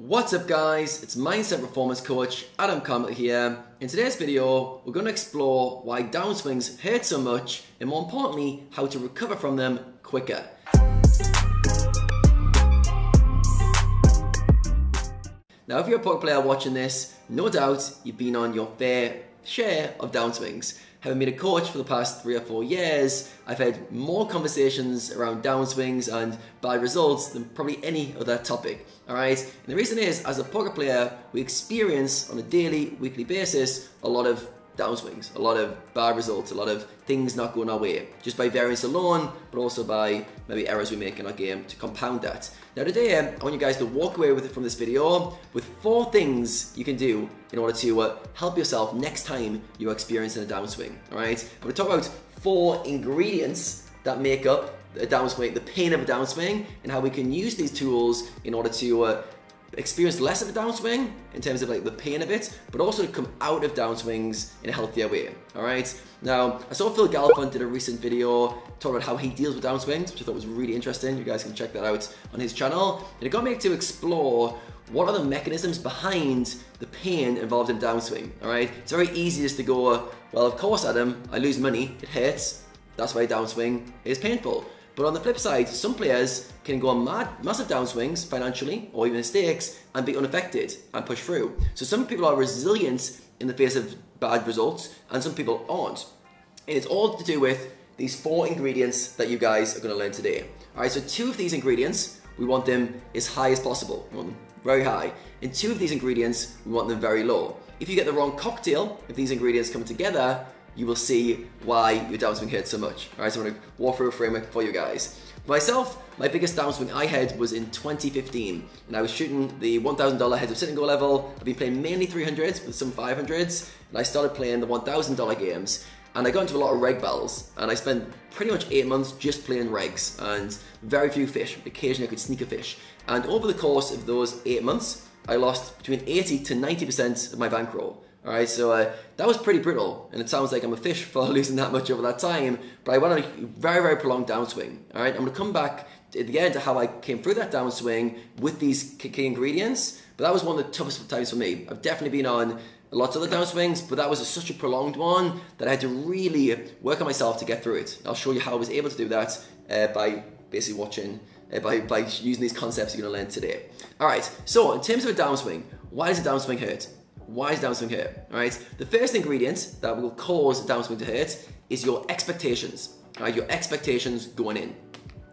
What's up guys, it's Mindset Performance Coach Adam Campbell here. In today's video, we're going to explore why downswings hurt so much and more importantly, how to recover from them quicker. Now if you're a poker player watching this, no doubt you've been on your fair share of downswings. Having been a coach for the past 3 or 4 years, I've had more conversations around downswings and bad results than probably any other topic. Alright? And the reason is, as a poker player, we experience on a daily, weekly basis a lot of downswings, a lot of bad results, a lot of things not going our way, just by variance alone, but also by maybe errors we make in our game to compound that. Now today, I want you guys to walk away with it from this video with 4 things you can do in order to help yourself next time you're experiencing a downswing. Alright? I'm going to talk about 4 ingredients that make up a downswing, the pain of a downswing, and how we can use these tools in order to experience less of a downswing in terms of like the pain of it, but also to come out of downswings in a healthier way. Alright? Now, I saw Phil Galfond did a recent video talking about how he deals with downswings, which I thought was really interesting. You guys can check that out on his channel. And it got me to explore what are the mechanisms behind the pain involved in downswing. Alright? It's very easy just to go, well, of course, Adam, I lose money, it hurts. That's why downswing is painful. But on the flip side, some players can go on massive downswings financially or even stakes and be unaffected and push through. So some people are resilient in the face of bad results and some people aren't. And it's all to do with these 4 ingredients that you guys are going to learn today. Alright, so 2 of these ingredients, we want them as high as possible. We want them very high. And 2 of these ingredients, we want them very low. If you get the wrong cocktail, if these ingredients come together, you will see why your downswing hurts so much. Alright, so I'm going to walk through a framework for you guys. For myself, my biggest downswing I had was in 2015, and I was shooting the $1,000 heads of sit and go level. I've been playing mainly 300s with some 500s, and I started playing the $1,000 games, and I got into a lot of reg battles, and I spent pretty much 8 months just playing regs, and very few fish. Occasionally I could sneak a fish. And over the course of those 8 months, I lost between 80 to 90% of my bankroll. Alright, so that was pretty brutal, and it sounds like I'm a fish for losing that much over that time, but I went on a very, very prolonged downswing. Alright, I'm going to come back at the end to how I came through that downswing with these key ingredients, but that was one of the toughest times for me. I've definitely been on lots of other downswings, but that was such a prolonged one that I had to really work on myself to get through it. I'll show you how I was able to do that by basically watching, by using these concepts you're going to learn today. Alright, so in terms of a downswing, why does a downswing hurt? Why is downswing hurt? Alright, the first ingredient that will cause a downswing to hurt is your expectations. Alright, your expectations going in.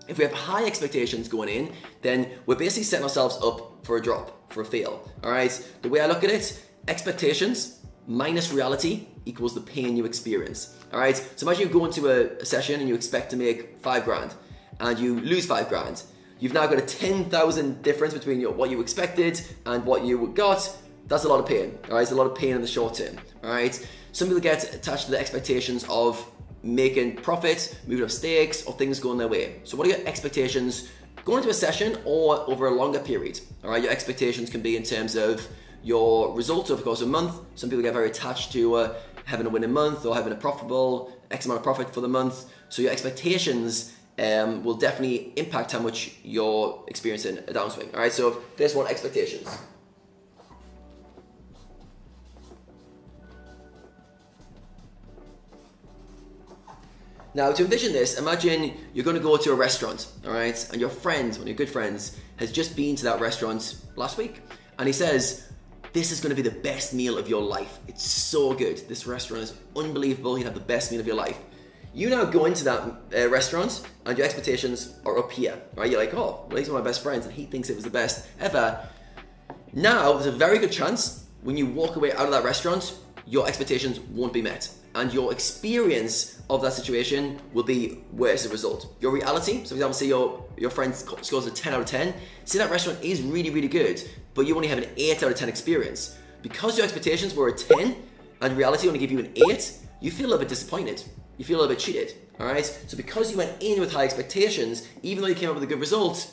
If we have high expectations going in, then we're basically setting ourselves up for a drop, for a fail. Alright, the way I look at it, expectations minus reality equals the pain you experience. Alright, so imagine you go into a session and you expect to make 5 grand and you lose 5 grand. You've now got a 10,000 difference between what you expected and what you got. That's a lot of pain, alright? It's a lot of pain in the short term, alright? Some people get attached to the expectations of making profit, moving up stakes, or things going their way. So what are your expectations going into a session or over a longer period? Alright, your expectations can be in terms of your results over the course of a month. Some people get very attached to having a winning month or having a profitable X amount of profit for the month. So your expectations will definitely impact how much you're experiencing a downswing. Alright, so first one, expectations. Now, to envision this, imagine you're going to go to a restaurant, alright, and your friend, one of your good friends, has just been to that restaurant last week, and he says, this is going to be the best meal of your life. It's so good. This restaurant is unbelievable. You'd have the best meal of your life. You now go into that restaurant, and your expectations are up here, right? You're like, oh, well, he's one of my best friends, and he thinks it was the best ever. Now, there's a very good chance when you walk away out of that restaurant, your expectations won't be met. And your experience of that situation will be worse as a result. Your reality, so for example, say your friend scores a 10 out of 10, say that restaurant is really, really good, but you only have an 8 out of 10 experience. Because your expectations were a 10, and reality only give you an 8, you feel a little bit disappointed. You feel a little bit cheated, alright? So because you went in with high expectations, even though you came up with a good result,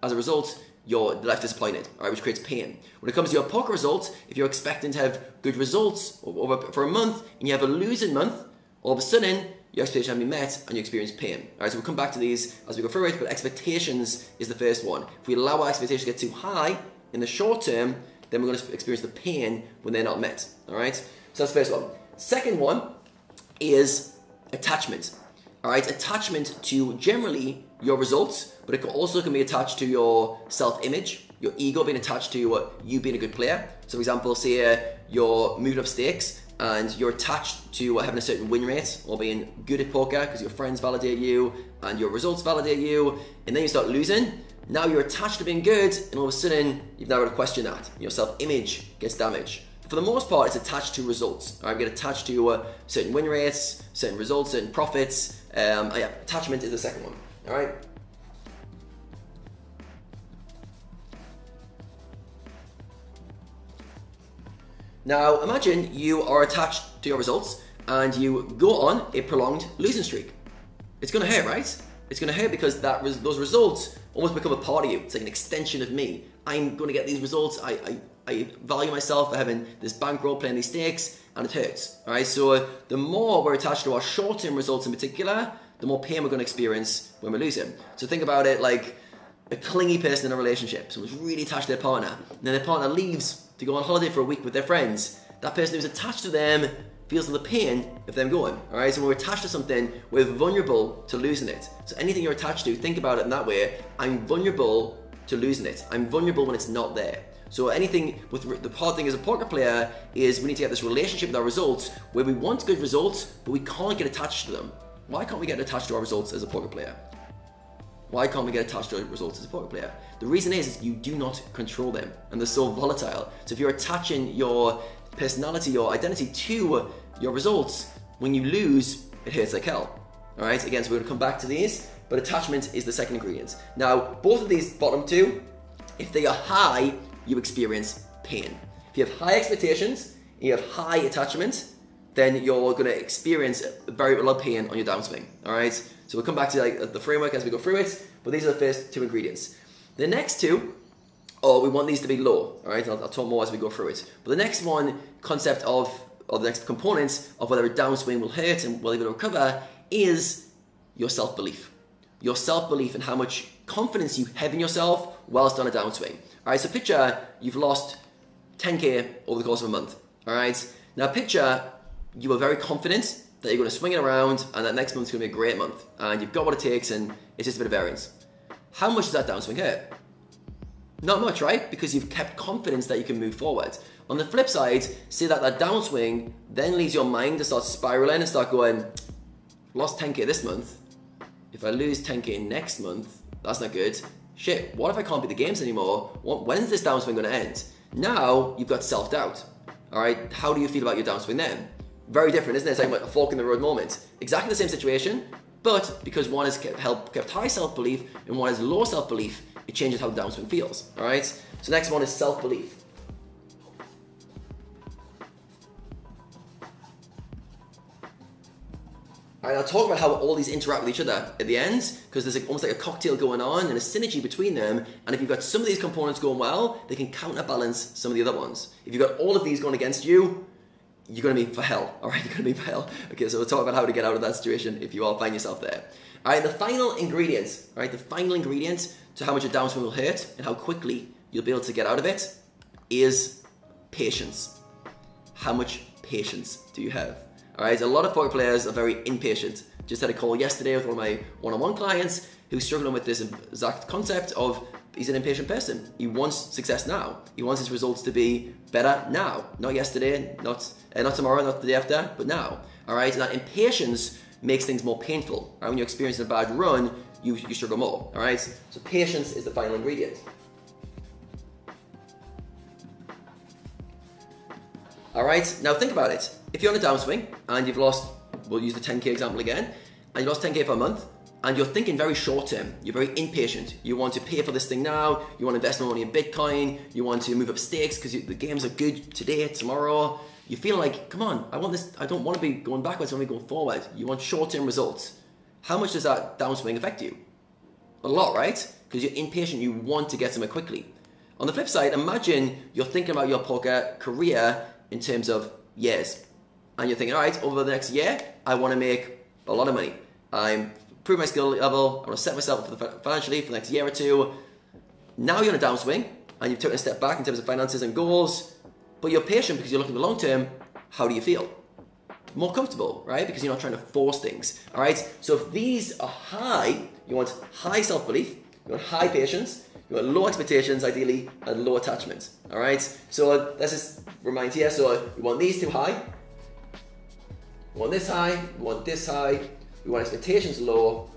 as a result, you're left disappointed, alright, which creates pain. When it comes to your poker results, if you're expecting to have good results for a month and you have a losing month, all of a sudden your expectations haven't been met and you experience pain. Alright, so we'll come back to these as we go through it, but expectations is the first one. If we allow our expectations to get too high, in the short term, then we're going to experience the pain when they're not met. All right? So that's the first one. Second one is attachment. All right? Attachment to generally your results, but it also can be attached to your self-image, your ego being attached to you being a good player. So for example, say you're moving up stakes and you're attached to having a certain win rate or being good at poker because your friends validate you and your results validate you, and then you start losing. Now you're attached to being good, and all of a sudden you've now got to question that. Your self-image gets damaged. For the most part, it's attached to results. All right, get attached to certain win rates, certain results, certain profits. Yeah, attachment is the second one. All right. Now imagine you are attached to your results and you go on a prolonged losing streak. It's going to hurt, right? It's going to hurt because those results almost become a part of you. It's like an extension of me. I'm going to get these results. I value myself for having this bankroll, playing these stakes, and it hurts. All right. So the more we're attached to our short-term results in particular, the more pain we're going to experience when we're losing. So think about it like a clingy person in a relationship. Someone's really attached to their partner, and then their partner leaves to go on holiday for a week with their friends. That person who's attached to them feels the pain of them going. All right. So when we're attached to something, we're vulnerable to losing it. So anything you're attached to, think about it in that way. I'm vulnerable to losing it. I'm vulnerable when it's not there. So anything with the hard thing as a poker player is we need to get this relationship with our results where we want good results, but we can't get attached to them. Why can't we get attached to our results as a poker player? Why can't we get attached to our results as a poker player? The reason is you do not control them, and they're so volatile. So if you're attaching your personality, your identity to your results, when you lose, it hurts like hell. All right, again, so we're gonna come back to these, but attachment is the second ingredient. Now, both of these bottom two, if they are high, you experience pain. If you have high expectations, and you have high attachment, then you're gonna experience very lot of pain on your downswing. All right, so we'll come back to like the framework as we go through it, but these are the first two ingredients. The next two, we want these to be low. All right, I'll talk more as we go through it. But the next one, concept of, or the next components of whether a downswing will hurt and will it recover is your self-belief. Your self-belief and how much confidence you have in yourself whilst on a downswing. All right, so picture you've lost 10K over the course of a month. All right, now picture you are very confident that you're going to swing it around and that next month's going to be a great month and you've got what it takes and it's just a bit of variance. How much does that downswing hurt? Not much, right? Because you've kept confidence that you can move forward. On the flip side, say that downswing then leads your mind to start spiraling and start going, lost 10K this month. If I lose 10K next month, that's not good. Shit, what if I can't beat the games anymore? When's this downswing going to end? Now you've got self-doubt. All right, how do you feel about your downswing then? Very different, isn't it? It's like a fork in the road moment. Exactly the same situation, but because one has kept high self-belief and one has low self-belief, it changes how the downswing feels. All right, so next one is self-belief. All right, I'll talk about how all these interact with each other at the end, because there's almost like a cocktail going on and a synergy between them, and if you've got some of these components going well, they can counterbalance some of the other ones. If you've got all of these going against you, you're going to be for hell. All right, you're going to be for hell. Okay, so we'll talk about how to get out of that situation if you all find yourself there. All right, the final ingredient, all right, the final ingredient to how much a downswing will hurt and how quickly you'll be able to get out of it is patience. How much patience do you have? All right, a lot of poker players are very impatient. Just had a call yesterday with one of my one-on-one clients who's struggling with this exact concept of he's an impatient person. He wants success now. He wants his results to be better now. Not yesterday, not tomorrow, not the day after, but now. All right, and that impatience makes things more painful. All right, when you're experiencing a bad run, you struggle more. All right, so patience is the final ingredient. All right, now think about it. If you're on a downswing and you've lost, we'll use the 10K example again, and you lost 10K for a month, and you're thinking very short term, you're very impatient, you want to pay for this thing now, you want to invest more money in Bitcoin, you want to move up stakes because the games are good today, tomorrow, you feel like, come on, I want this, I don't want to be going backwards, I want to be going forward. You want short-term results. How much does that downswing affect you? A lot, right? Because you're impatient, you want to get somewhere quickly. On the flip side, imagine you're thinking about your poker career in terms of years. And you're thinking, all right, over the next year, I want to make a lot of money. I'm improve my skill level, I want to set myself up financially for the next year or two. Now you're on a downswing, and you've taken a step back in terms of finances and goals, but you're patient because you're looking at the long term, how do you feel? More comfortable, right? Because you're not trying to force things, all right? So if these are high, you want high self-belief, you want high patience, you want low expectations, ideally, and low attachment, all right? So let's just remind here, so we want these two high, we want this high, we want this high, we want expectations low,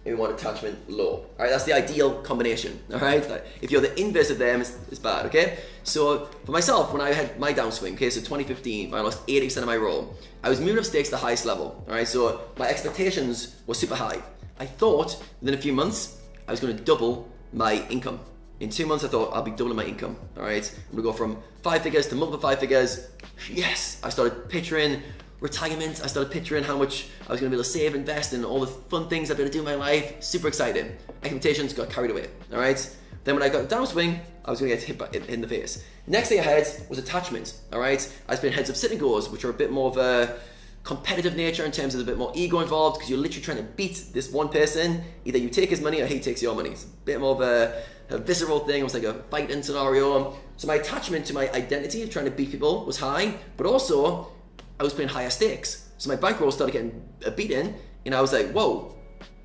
and we want attachment low. All right, that's the ideal combination. All right, if you're the inverse of them, it's bad. Okay, so for myself, when I had my downswing, okay, so 2015, when I lost 80% of my role, I was moving up stakes to the highest level. All right, so my expectations were super high. I thought within a few months I was going to double my income. In 2 months, I thought I'll be doubling my income. All right, I'm going to go from 5 figures to multiple 5 figures. Yes, I started picturing retirement. I started picturing how much I was going to be able to save, invest, and all the fun things I've been able to do in my life. Super excited. Expectations got carried away. All right. Then when I got a downswing, I was going to get hit in the face. Next thing I had was attachment. All right. I was playing heads up sitting goals, which are a bit more of a competitive nature in terms of a bit more ego involved, because you're literally trying to beat this one person. Either you take his money or he takes your money. It's a bit more of a visceral thing. It was like a fighting scenario. So my attachment to my identity of trying to beat people was high, but also I was playing higher stakes. So my bankroll started getting beaten, and I was like, whoa,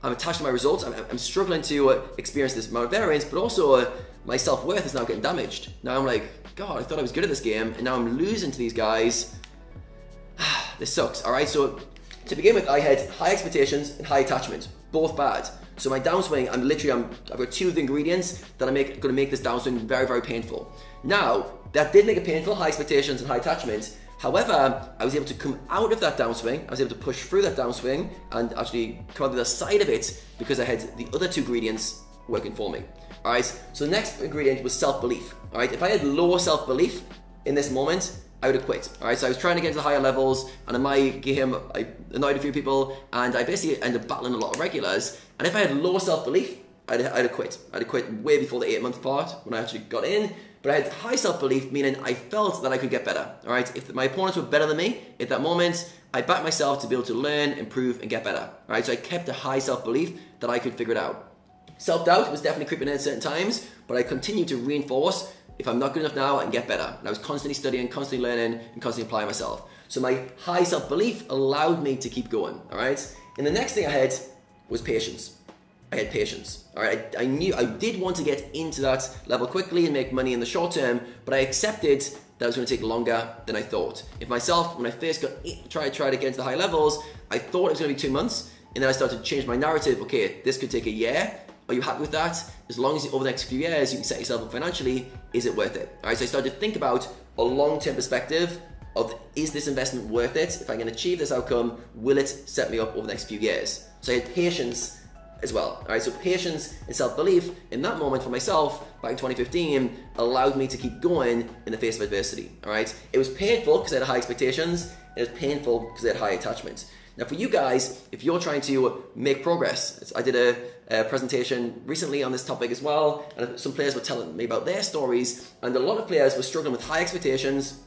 I'm attached to my results. I'm struggling to experience this amount of variance, but also my self-worth is now getting damaged. Now I'm like, God, I thought I was good at this game, and now I'm losing to these guys. This sucks, all right? So to begin with, I had high expectations and high attachment, both bad. So my downswing, I've got two of the ingredients that I'm going to make this downswing very, very painful. Now, that did make it painful, high expectations and high attachment. However, I was able to come out of that downswing, I was able to push through that downswing and actually come out the other side of it because I had the other two ingredients working for me. All right, so the next ingredient was self-belief. All right, if I had lower self-belief in this moment, I would have quit. All right, so I was trying to get into the higher levels, and I annoyed a few people, and I basically ended up battling a lot of regulars. And if I had low self-belief, I'd have quit. I'd have quit way before the 8-month part when I actually got in. But I had high self-belief, meaning I felt that I could get better. All right, if my opponents were better than me at that moment, I backed myself to be able to learn, improve, and get better. All right, so I kept a high self-belief that I could figure it out. Self-doubt was definitely creeping in at certain times, but I continued to reinforce, if I'm not good enough now, I can get better. And I was constantly studying, constantly learning, and constantly applying myself. So my high self-belief allowed me to keep going, all right? And the next thing I had was patience. I had patience, all right? I knew I did want to get into that level quickly and make money in the short term, but I accepted that it was going to take longer than I thought. If myself, when I first tried to get into the high levels, I thought it was going to be 2 months, and then I started to change my narrative. Okay, this could take a year. Are you happy with that? As long as over the next few years you can set yourself up financially, is it worth it? All right, so I started to think about a long-term perspective of, is this investment worth it? If I can achieve this outcome, will it set me up over the next few years? So I had patience as well. All right, so patience and self-belief in that moment for myself back in 2015 allowed me to keep going in the face of adversity. All right, it was painful because I had high expectations, and it was painful because I had high attachment. Now for you guys, if you're trying to make progress, I did a presentation recently on this topic as well, and some players were telling me about their stories, and a lot of players were struggling with high expectations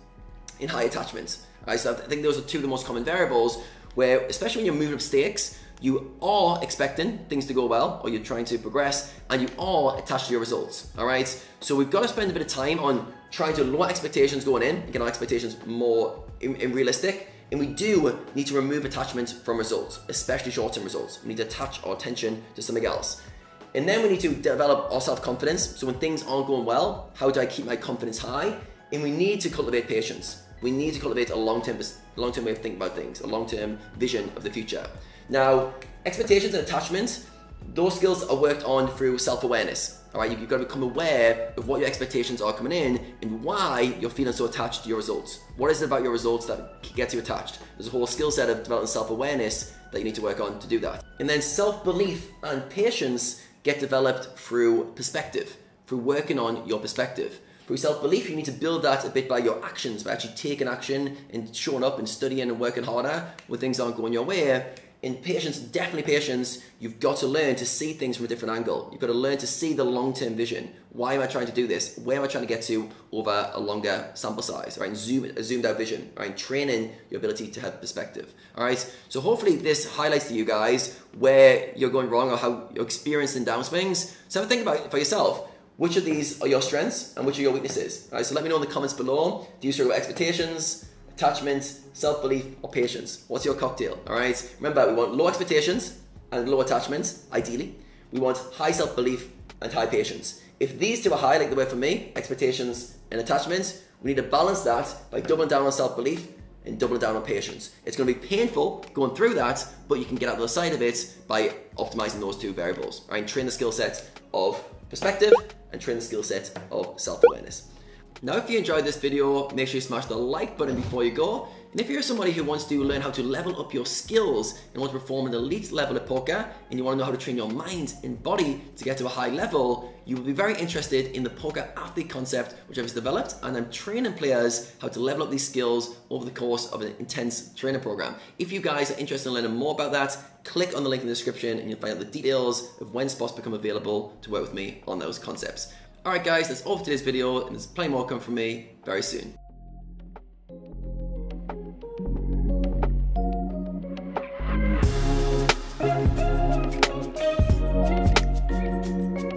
and high attachments. Right, so I think those are two of the most common variables where, especially when you're moving up stakes, you are expecting things to go well, or you're trying to progress, and you are attached to your results, all right? So we've got to spend a bit of time on trying to lower expectations going in, and get our expectations more realistic. And we do need to remove attachment from results, especially short-term results. We need to attach our attention to something else. And then we need to develop our self-confidence. So when things aren't going well, how do I keep my confidence high? And we need to cultivate patience. We need to cultivate a long-term way of thinking about things, a long-term vision of the future. Now, expectations and attachment, those skills are worked on through self-awareness. All right, you've got to become aware of what your expectations are coming in and why you're feeling so attached to your results. What is it about your results that gets you attached? There's a whole skill set of developing self-awareness that you need to work on to do that. And then self-belief and patience get developed through perspective, through working on your perspective. Through self-belief, you need to build that a bit by your actions, by actually taking action and showing up and studying and working harder when things aren't going your way. In patience, definitely patience, you've got to learn to see things from a different angle. You've got to learn to see the long-term vision. Why am I trying to do this? Where am I trying to get to over a longer sample size, right? And a zoomed out vision, right? And training your ability to have perspective, all right? So hopefully this highlights to you guys where you're going wrong or how you're experiencing downswings. So have a think about it for yourself. which of these are your strengths and which are your weaknesses? All right, so let me know in the comments below. Do you struggle with expectations, attachment, self-belief, or patience? What's your cocktail? All right, remember, we want low expectations and low attachments, ideally. We want high self-belief and high patience. If these two are high, like they were for me, expectations and attachments, we need to balance that by doubling down on self-belief and doubling down on patience. It's going to be painful going through that, but you can get out the other side of it by optimizing those two variables, right? And train the skill set of perspective and train the skill set of self-awareness. Now, if you enjoyed this video, make sure you smash the like button before you go. And if you're somebody who wants to learn how to level up your skills and want to perform an elite level at poker, and you want to know how to train your mind and body to get to a high level, you will be very interested in the poker athlete concept, which I've just developed, and I'm training players how to level up these skills over the course of an intense training program. If you guys are interested in learning more about that, click on the link in the description and you'll find out the details of when spots become available to work with me on those concepts. Alright guys, that's all for today's video, and there's plenty more coming from me very soon.